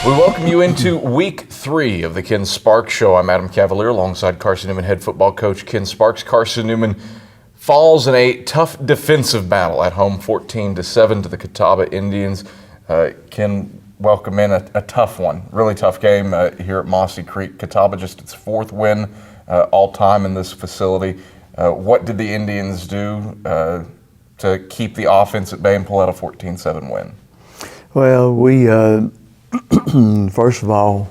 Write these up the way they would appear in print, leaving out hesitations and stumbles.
We welcome you into week 3 of the Ken Sparks Show. I'm Adam Cavalier alongside Carson-Newman head football coach Ken Sparks. Carson-Newman falls in a tough defensive battle at home, 14-7 to the Catawba Indians. Ken, welcome in a tough one, really tough game here at Mossy Creek. Catawba just its 4th win all time in this facility. What did the Indians do to keep the offense at bay and pull out a 14-7 win? Well, we first of all,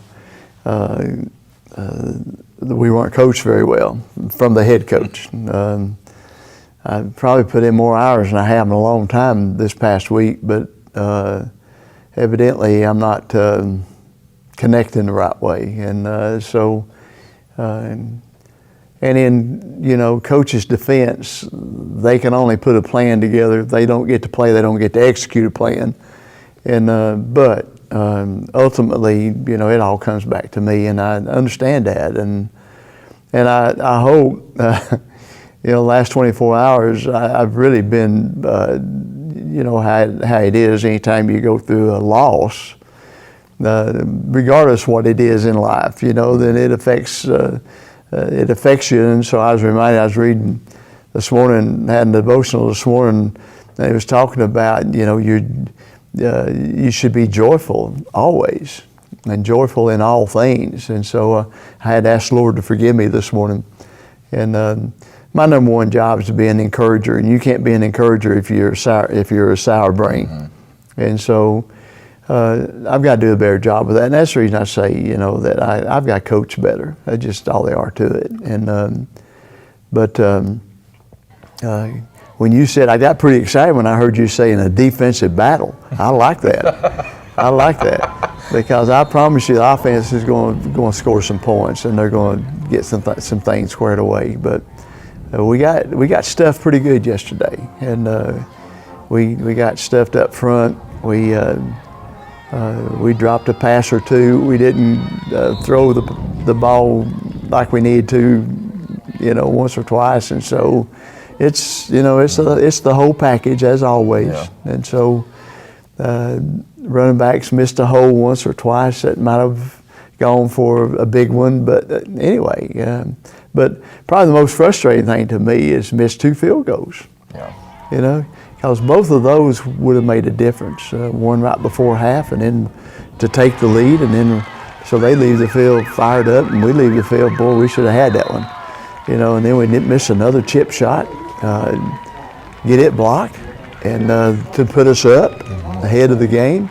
we weren't coached very well from the head coach. I probably put in more hours than I have in a long time this past week, but evidently I'm not connecting the right way. And and in, coach's defense, they can only put a plan together. They don't get to play, they don't get to execute a plan. And but ultimately, it all comes back to me, and I understand that. And I hope, the last 24 hours, I've really been, how it is anytime you go through a loss, regardless what it is in life, then it affects you. And so I was reminded, I was reading this morning, had a devotional this morning, and it was talking about, you should be joyful always and joyful in all things. And so I had asked the Lord to forgive me this morning. And my number one job is to be an encourager, and you can't be an encourager if you're a sour brain. Mm-hmm. And so I've got to do a better job of that. And that's the reason I say, that I've got to coach better. That's just all there are to it. And when you said, I got pretty excited when I heard you say in a defensive battle. I like that. I like that, because I promise you the offense is going to score some points, and they're going to get some things squared away. But we got stuffed pretty good yesterday, and we got stuffed up front. We dropped a pass or two. We didn't throw the ball like we needed to, once or twice, and so. It's the whole package as always. Yeah. And so running backs missed a hole once or twice that might have gone for a big one, but anyway. But probably the most frustrating thing to me is missed 2 field goals. Yeah. Because both of those would have made a difference. One right before half, and then to take the lead, and then so they leave the field fired up, and we leave the field, boy, we should have had that one. And then we didn't miss another chip shot. Get it blocked, and to put us up ahead of the game.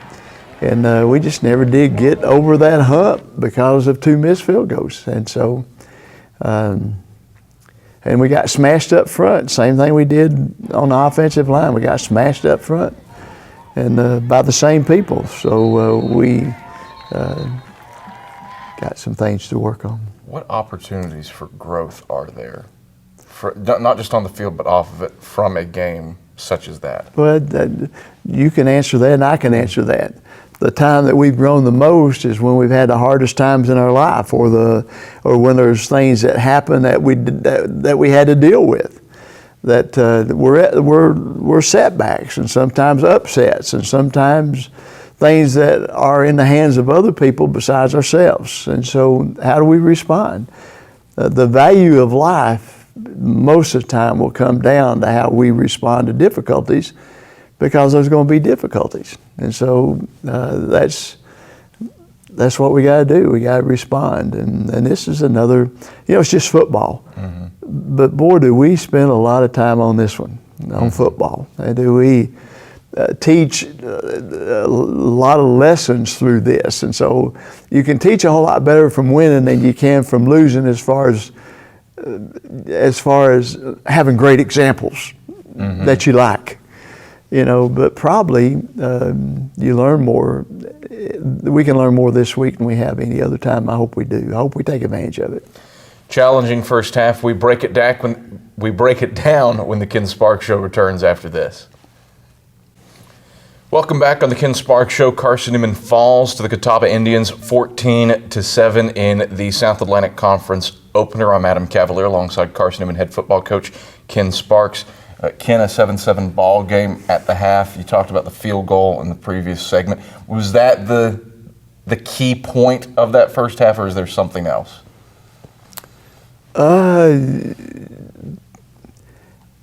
And we just never did get over that hump because of 2 missed field goals. And so, and we got smashed up front. Same thing we did on the offensive line. We got smashed up front, and by the same people. So we got some things to work on. What opportunities for growth are there? Not just on the field, but off of it from a game such as that? Well, you can answer that, and I can answer that. The time that we've grown the most is when we've had the hardest times in our life, or when there's things that happen that we had to deal with, that were setbacks, and sometimes upsets, and sometimes things that are in the hands of other people besides ourselves. And so, how do we respond? The value of life most of the time will come down to how we respond to difficulties, because there's going to be difficulties. And so that's what we got to do. We got to respond. And this is another, it's just football. Mm-hmm. But boy, do we spend a lot of time on this one, on football. And do we teach a lot of lessons through this. And so you can teach a whole lot better from winning than you can from losing, as far as having great examples that you like, but probably you learn more. We can learn more this week than we have any other time. I hope we do. I hope we take advantage of it. Challenging first half. We break it down when the Ken Sparks Show returns after this. Welcome back on the Ken Sparks Show. Carson-Newman falls to the Catawba Indians 14-7 in the South Atlantic Conference opener. I'm Adam Cavalier alongside Carson-Newman head football coach Ken Sparks. Ken, a 7-7 ball game at the half. You talked about the field goal in the previous segment. Was that the the key point of that first half, or is there something else?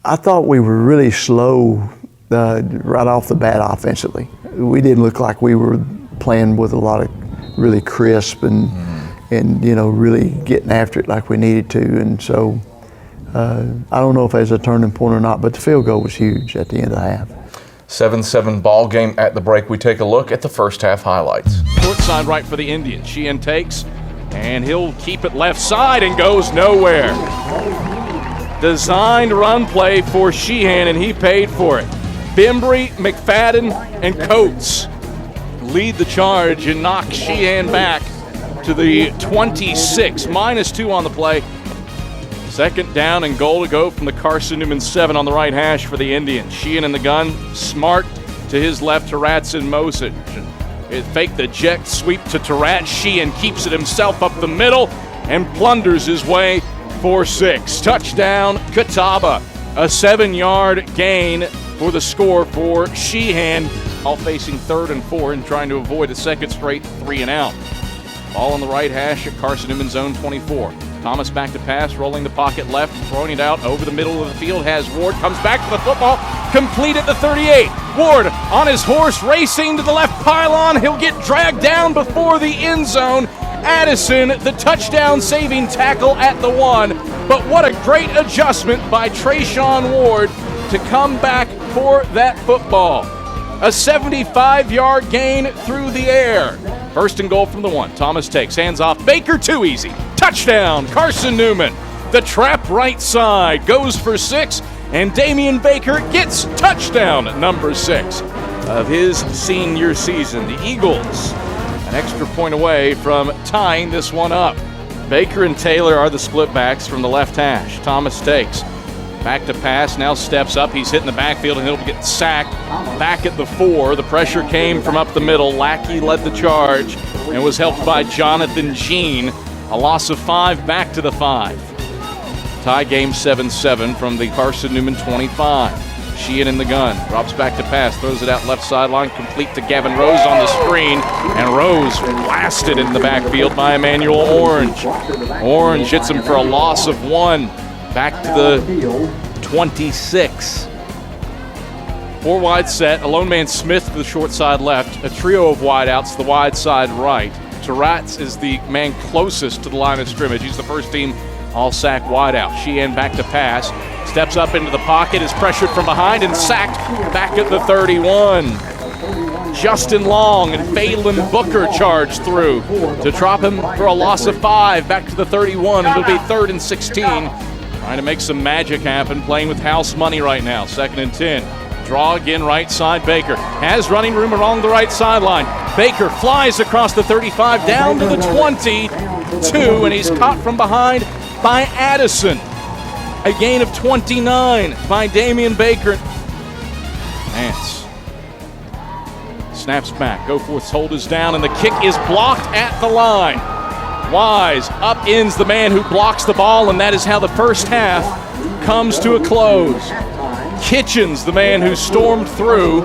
I thought we were really slow right off the bat offensively. We didn't look like we were playing with a lot of really crisp and really getting after it like we needed to. And so I don't know if there's a turning point or not, but the field goal was huge at the end of the half. 7-7 ball game at the break. We take a look at the first half highlights. Short side right for the Indians. Sheehan takes, and he'll keep it left side and goes nowhere. Designed run play for Sheehan, and he paid for it. Bembry, McFadden, and Coates lead the charge and knock Sheehan back to the 26. -2 on the play. Second down and goal to go from the Carson-Newman 7 on the right hash for the Indians. Sheehan in the gun, Smart to his left, Taratz and Mosic. It faked the jet sweep to Taratz. Sheehan keeps it himself up the middle and plunders his way for 6. Touchdown, Catawba. A 7-yard gain for the score for Sheehan, all facing 3rd and 4 and trying to avoid a second straight 3-and-out. Ball on the right hash at Carson-Newman zone 24. Thomas back to pass, rolling the pocket left, throwing it out over the middle of the field. Has Ward, comes back to the football, complete at the 38. Ward on his horse, racing to the left pylon. He'll get dragged down before the end zone. Addison, the touchdown-saving tackle at the 1. But what a great adjustment by Trayshawn Ward to come back for that football. A 75-yard gain through the air. First and goal from the 1. Thomas takes, hands off. Baker, too easy. Touchdown, Carson-Newman. The trap right side goes for 6, and Damian Baker gets touchdown number 6 of his senior season. The Eagles an extra point away from tying this one up. Baker and Taylor are the split backs from the left hash. Thomas takes. Back to pass, now steps up. He's hitting the backfield and he'll get sacked. Back at the 4. The pressure came from up the middle. Lackey led the charge and was helped by Jonathan Jean. A loss of 5 back to the 5. Tie game 7-7 from the Carson-Newman 25. Sheehan in the gun, drops back to pass, throws it out left sideline, complete to Gavin Rose on the screen, and Rose blasted in the backfield by Emmanuel Orange. Orange hits him for a loss of 1. Back to the 26. 4 wide set, a lone man Smith to the short side left, a trio of wideouts to the wide side right. Taratz is the man closest to the line of scrimmage. He's the first team all-sack wideout. Sheehan back to pass, steps up into the pocket, is pressured from behind and sacked back at the 31. Justin Long and Phelan Booker charge through to drop him for a loss of 5 back to the 31. It'll be 3rd and 16. Trying to make some magic happen, playing with house money right now. 2nd and 10. Draw again, right side. Baker has running room along the right sideline. Baker flies across the 35 down to the 22, and he's caught from behind by Addison. A gain of 29 by Damian Baker. Nance snaps back. Goforth's hold is down, and the kick is blocked at the line. Wise up-ends the man who blocks the ball, and that is how the first half comes to a close. Kitchens, the man who stormed through.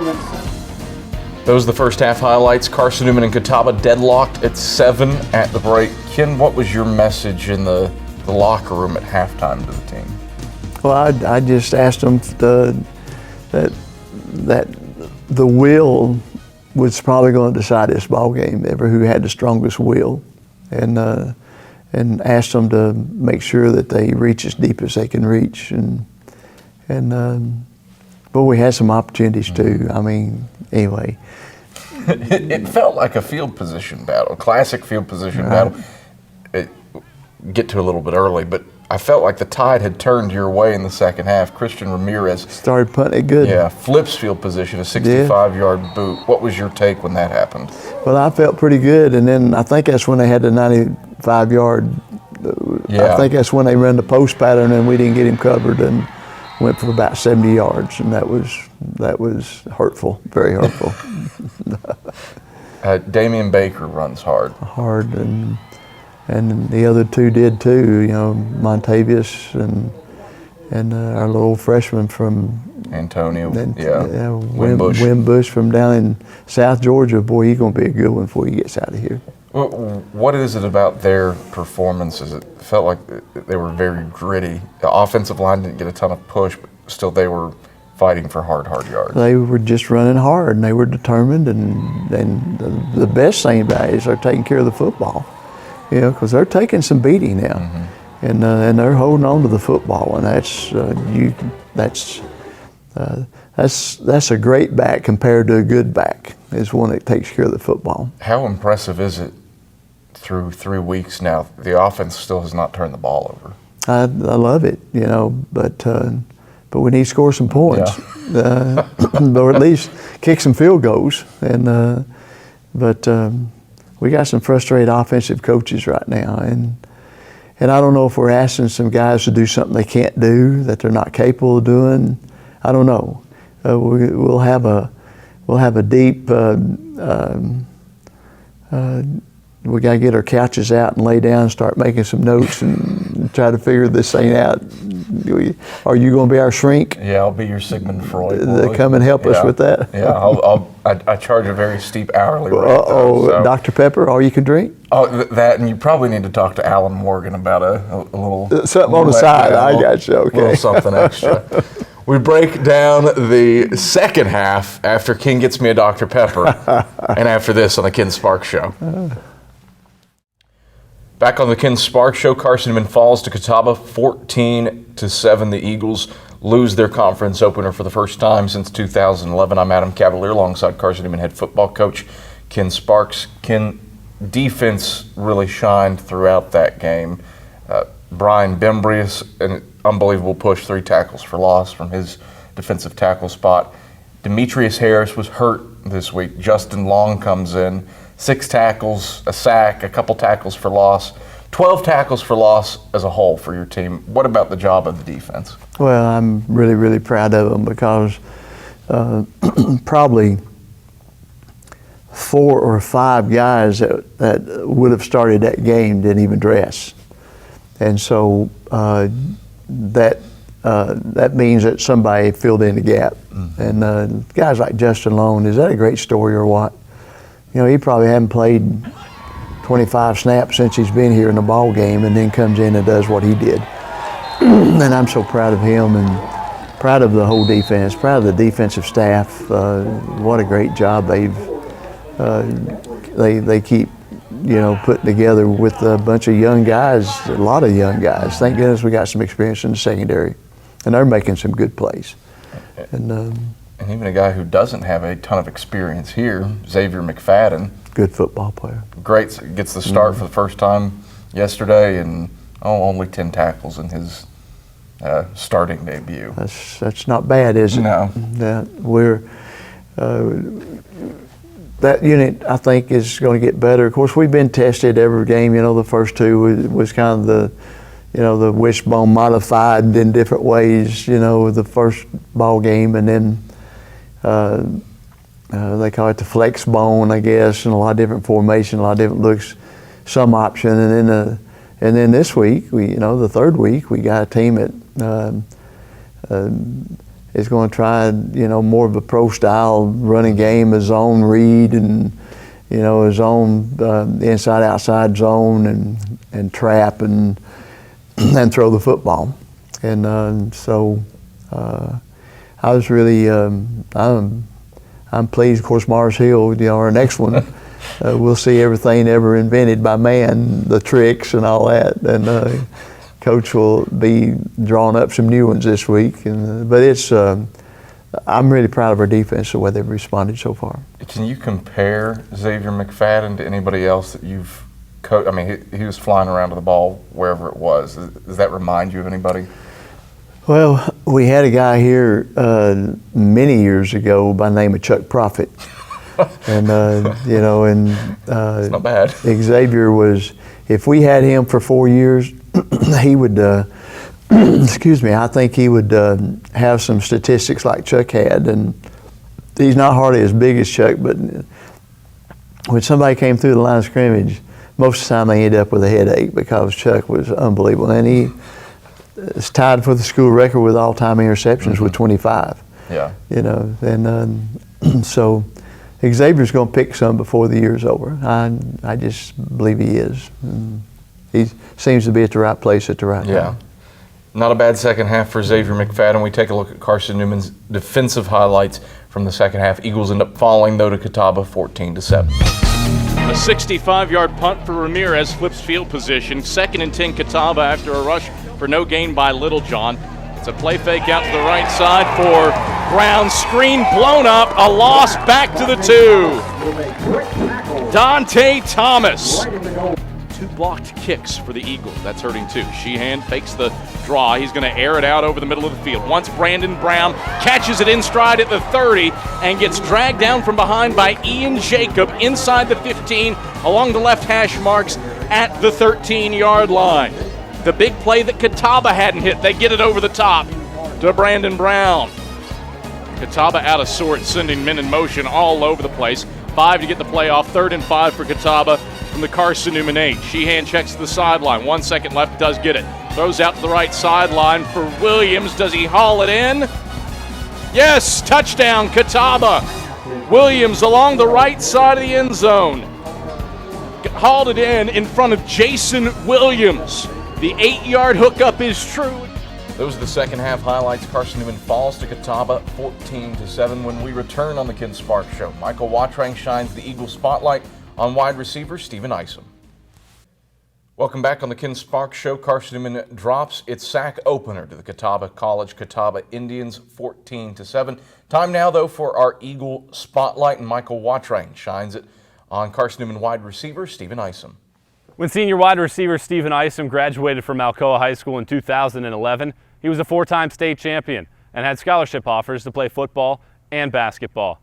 Those are the first half highlights. Carson-Newman and Catawba deadlocked at 7 at the break. Ken, what was your message in the locker room at halftime to the team? Well, I just asked them that the will was probably going to decide this ball game, ever who had the strongest will, and asked them to make sure that they reach as deep as they can reach, but we had some opportunities too. I mean, anyway. It felt like a field position battle, a classic field position battle. Get to a little bit early, but I felt like the tide had turned your way in the second half. Christian Ramirez started punting it good. Yeah, flips field position, a 65-yard boot. What was your take when that happened? Well, I felt pretty good, and then I think that's when they had the 95-yard. I think that's when they ran the post pattern, and we didn't get him covered, and went for about 70 yards, and that was hurtful, very hurtful. Damian Baker runs hard. Hard, and the other 2 did too. You know, Montavious and our little freshman from Antonio, Wimbush. Wimbush from down in South Georgia. Boy, he's going to be a good one before he gets out of here. What is it about their performances? It felt like they were very gritty. The offensive line didn't get a ton of push, but still they were fighting for hard yards. They were just running hard, and they were determined, and the best thing about it is they're taking care of the football, because they're taking some beating now, and they're holding on to the football, and that's a great back compared to a good back, is one that takes care of the football. How impressive is it through 3 weeks now? The offense still has not turned the ball over. I love it, but we need to score some points, or at least kick some field goals. But we got some frustrated offensive coaches right now, and I don't know if we're asking some guys to do something they can't do, that they're not capable of doing. I don't know. We'll have a deep. We got to get our couches out and lay down and start making some notes and try to figure this thing out. Are you going to be our shrink? Yeah, I'll be your Sigmund Freud. To come and help us with that? Yeah, I charge a very steep hourly rate. So. Dr. Pepper, all you can drink? Oh, that, and you probably need to talk to Alan Morgan about a little... Something on the side, I got you, okay. A little something extra. We break down the second half after King gets me a Dr. Pepper, and after this on the Ken Sparks Show. Back on the Ken Sparks Show, Carson-Newman falls to Catawba 14-7. The Eagles lose their conference opener for the first time since 2011. I'm Adam Cavalier alongside Carson-Newman head football coach Ken Sparks. Ken, defense really shined throughout that game. Brian Bembrius, an unbelievable push, 3 tackles for loss from his defensive tackle spot. Demetrius Harris was hurt this week. Justin Long comes in. 6 tackles, a sack, a couple tackles for loss, 12 tackles for loss as a whole for your team. What about the job of the defense? Well, I'm really, really proud of them, because probably 4 or 5 guys that would have started that game didn't even dress. And so that means that somebody filled in the gap. And guys like Justin Long, is that a great story or what? He probably hadn't played 25 snaps since he's been here in the ball game, and then comes in and does what he did. And I'm so proud of him, and proud of the whole defense, proud of the defensive staff. What a great job they keep, putting together with a bunch of young guys, a lot of young guys. Thank goodness we got some experience in the secondary, and they're making some good plays. And even a guy who doesn't have a ton of experience here, Xavier McFadden. Good football player. Great, gets the start for the first time yesterday, and only 10 tackles in his starting debut. That's not bad, is it? No. That unit, I think, is going to get better. Of course, we've been tested every game. The first 2 was kind of the wishbone modified in different ways, the first ball game, and then they call it the flex bone, I guess, and a lot of different formation, a lot of different looks, some option, and then this week, the third week, we got a team that is going to try, more of a pro style running game, a zone read, and a zone inside outside zone, and trap and throw the football, and so. I was really, I'm pleased. Of course, Mars Hill, our next one, we'll see everything ever invented by man, the tricks and all that. And Coach will be drawing up some new ones this week. But it's, I'm really proud of our defense, the way they've responded so far. Can you compare Xavier McFadden to anybody else that you've coached? I mean, he was flying around to the ball wherever it was. Does that remind you of anybody? Well, we had a guy here many years ago by the name of Chuck Prophet, and it's not bad. Xavier was. If we had him for 4 years, he would. Excuse me. I think he would have some statistics like Chuck had, and he's not hardly as big as Chuck, but when somebody came through the line of scrimmage, most of the time they ended up with a headache because Chuck was unbelievable, and he is tied for the school record with all-time interceptions with 25. Yeah. You know, and so Xavier's going to pick some before the year's over. I just believe he is. And he seems to be at the right place at the right time. Not a bad second half for Xavier McFadden. We take a look at Carson-Newman's defensive highlights from the second half. Eagles end up falling, though, to Catawba 14-7. A 65-yard punt for Ramirez flips field position. 2nd and 10 Catawba after a rush for no gain by Littlejohn. It's a play fake out to the right side for Brown. Screen blown up. A loss back to the 2. Dante Thomas. 2 blocked kicks for the Eagles. That's hurting too. Sheehan fakes the draw. He's going to air it out over the middle of the field. Once Brandon Brown catches it in stride at the 30 and gets dragged down from behind by Ian Jacob inside the 15 along the left hash marks at the 13-yard line. The big play that Catawba hadn't hit. They get it over the top to Brandon Brown. Catawba out of sorts, sending men in motion all over the place. 5 to get the play off. 3rd and 5 for Catawba from the Carson-Newman 8. Sheehan checks to the sideline. 1 second left, does get it. Throws out to the right sideline for Williams. Does he haul it in? Yes, touchdown, Catawba. Williams along the right side of the end zone. Hauled it in front of Jason Williams. The 8-yard hookup is true. Those are the second half highlights. Carson-Newman falls to Catawba 14-7. When we return on the Ken Sparks Show, Michael Watrang shines the Eagles spotlight on wide receiver Steven Isom. Welcome back on the Ken Sparks Show. Carson-Newman drops its sack opener to the Catawba Indians 14-7. Time now, though, for our Eagle spotlight, and Michael Watrang shines it on Carson-Newman wide receiver Steven Isom. When senior wide receiver Steven Isom graduated from Alcoa High School in 2011, he was a 4-time state champion and had scholarship offers to play football and basketball.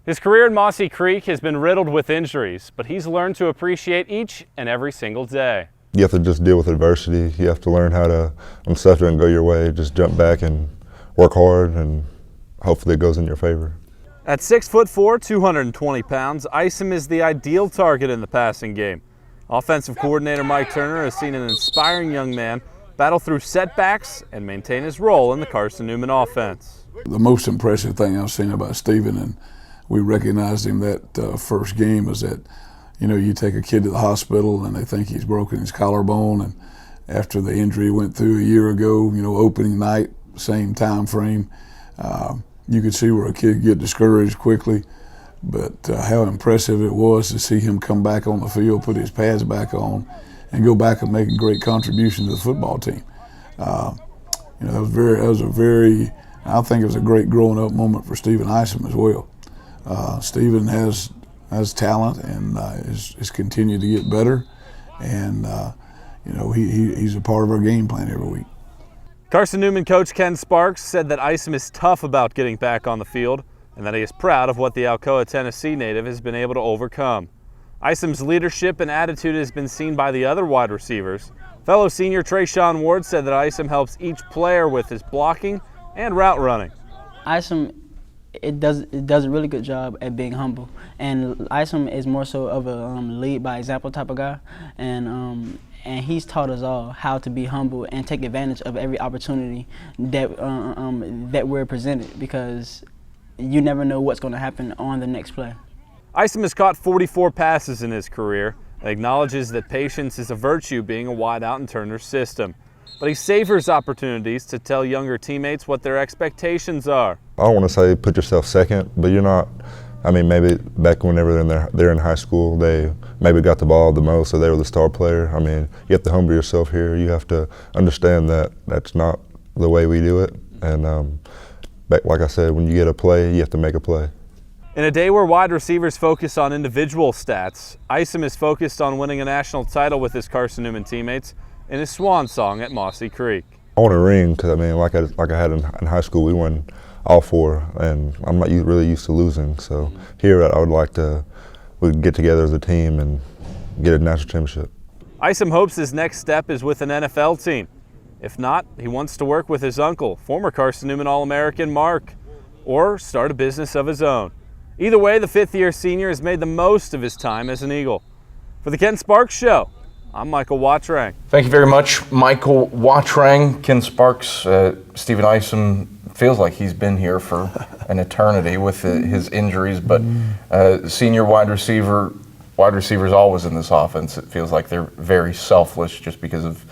His career in Mossy Creek has been riddled with injuries, but he's learned to appreciate each and every single day. You have to just deal with adversity. You have to learn how to, when stuff doesn't go your way, just jump back and work hard, and hopefully it goes in your favor. At 6'4", 220 pounds, Isom is the ideal target in the passing game. Offensive coordinator Mike Turner has seen an inspiring young man battle through setbacks and maintain his role in the Carson-Newman offense. The most impressive thing I've seen about Steven, and we recognized him that first game, is that, you know, you take a kid to the hospital and they think he's broken his collarbone, and after the injury went through a year ago, you know, opening night, same time frame, you could see where a kid get discouraged quickly. But how impressive it was to see him come back on the field, put his pads back on, and go back and make a great contribution to the football team. You know, I think it was a great growing up moment for Steven Isom as well. Steven has talent and is continued to get better, and you know, he's a part of our game plan every week. Carson-Newman coach Ken Sparks said that Isom is tough about getting back on the field, and that he is proud of what the Alcoa, Tennessee native has been able to overcome. Isom's leadership and attitude has been seen by the other wide receivers. Fellow senior Trayshawn Ward said that Isom helps each player with his blocking and route running. Isom does a really good job at being humble, and Isom is more so of a lead by example type of guy, and he's taught us all how to be humble and take advantage of every opportunity that we're presented, because you never know what's going to happen on the next play. Isom has caught 44 passes in his career and acknowledges that patience is a virtue being a wideout in Turner's system. But he savors opportunities to tell younger teammates what their expectations are. I don't want to say put yourself second, but you're not. I mean, maybe back whenever they're in high school, they maybe got the ball the most, or they were the star player. I mean, you have to humble yourself here. You have to understand that that's not the way we do it. And like I said, when you get a play, you have to make a play. In a day where wide receivers focus on individual stats, Isom is focused on winning a national title with his Carson-Newman teammates in his swan song at Mossy Creek. I want a ring because, I mean, like I had in high school, we won all 4, and I'm not really used to losing. So here I would like to get together as a team and get a national championship. Isom hopes his next step is with an NFL team. If not, he wants to work with his uncle, former Carson-Newman All-American Mark, or start a business of his own. Either way, the 5th-year senior has made the most of his time as an Eagle. For the Ken Sparks Show, I'm Michael Watrang. Thank you very much, Michael Watrang. Ken Sparks, Steven Isom, feels like he's been here for an eternity with his injuries. But senior wide receivers always in this offense, it feels like they're very selfless just because of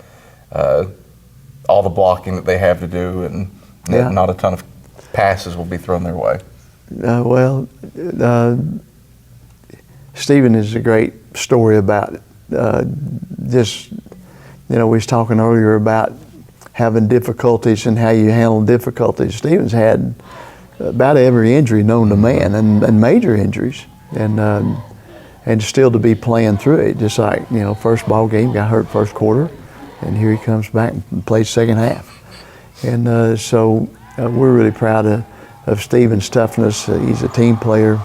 all the blocking that they have to do, and not a ton of passes will be thrown their way. Stephen is a great story about just, we was talking earlier about having difficulties and how you handle difficulties. Stephen's had about every injury known to man, and major injuries, and still to be playing through it. Just like, first ball game, got hurt first quarter, and here he comes back and plays second half. And so we're really proud of Stephen's toughness. He's a team player.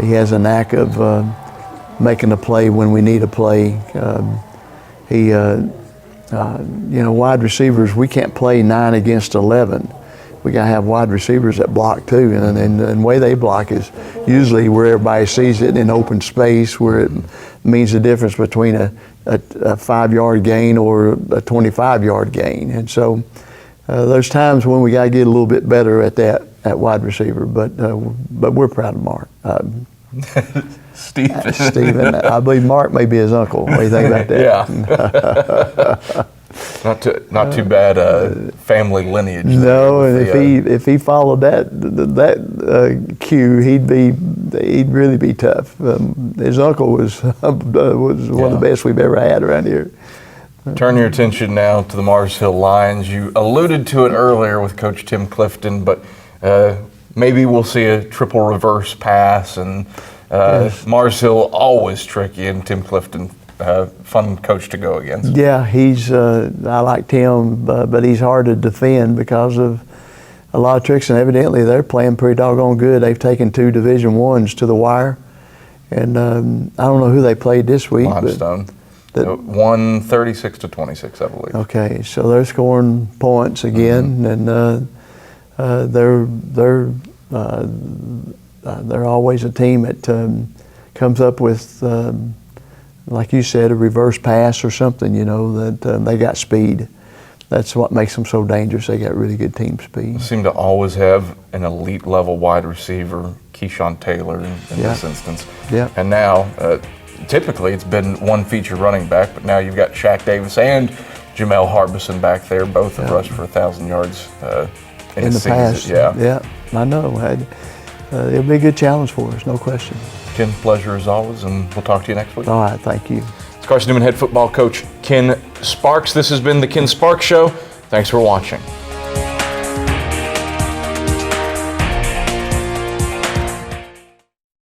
He has a knack of making a play when we need a play. Wide receivers, we can't play 9 against 11. We got to have wide receivers that block too, and the way they block is usually where everybody sees it in open space, where it means the difference between a 5-yard gain or a 25-yard gain. And so there's times when we got to get a little bit better at that at wide receiver, but we're proud of Mark. Stephen, I believe Mark may be his uncle. What do you think about that? Yeah. Not too bad family lineage. No, and if he followed that cue, he'd really be tough. His uncle was one of the best we've ever had around here. Turn your attention now to the Mars Hill Lions. You alluded to it earlier with Coach Tim Clifton, but maybe we'll see a triple reverse pass, and Mars Hill always tricky, and Tim Clifton, fun coach to go against. Yeah, I like Tim, but he's hard to defend because of a lot of tricks, and evidently they're playing pretty doggone good. They've taken 2 Division I's to the wire, and I don't know who they played this week. Limestone. Won 36-26, I believe. Okay, so they're scoring points again, and they're always a team that comes up with, like you said, a reverse pass or something. That they got speed. That's what makes them so dangerous. They got really good team speed. They seem to always have an elite level wide receiver, Keyshawn Taylor in this instance. Yeah. And now, typically it's been one feature running back, but now you've got Shaq Davis and Jamel Harbison back there. Both have rushed for 1,000 yards in the season. Past. Yeah, I know. It'll be a good challenge for us, no question. Ken, pleasure as always, and we'll talk to you next week. All right, thank you. It's Carson-Newman head football coach Ken Sparks. This has been the Ken Sparks Show. Thanks for watching.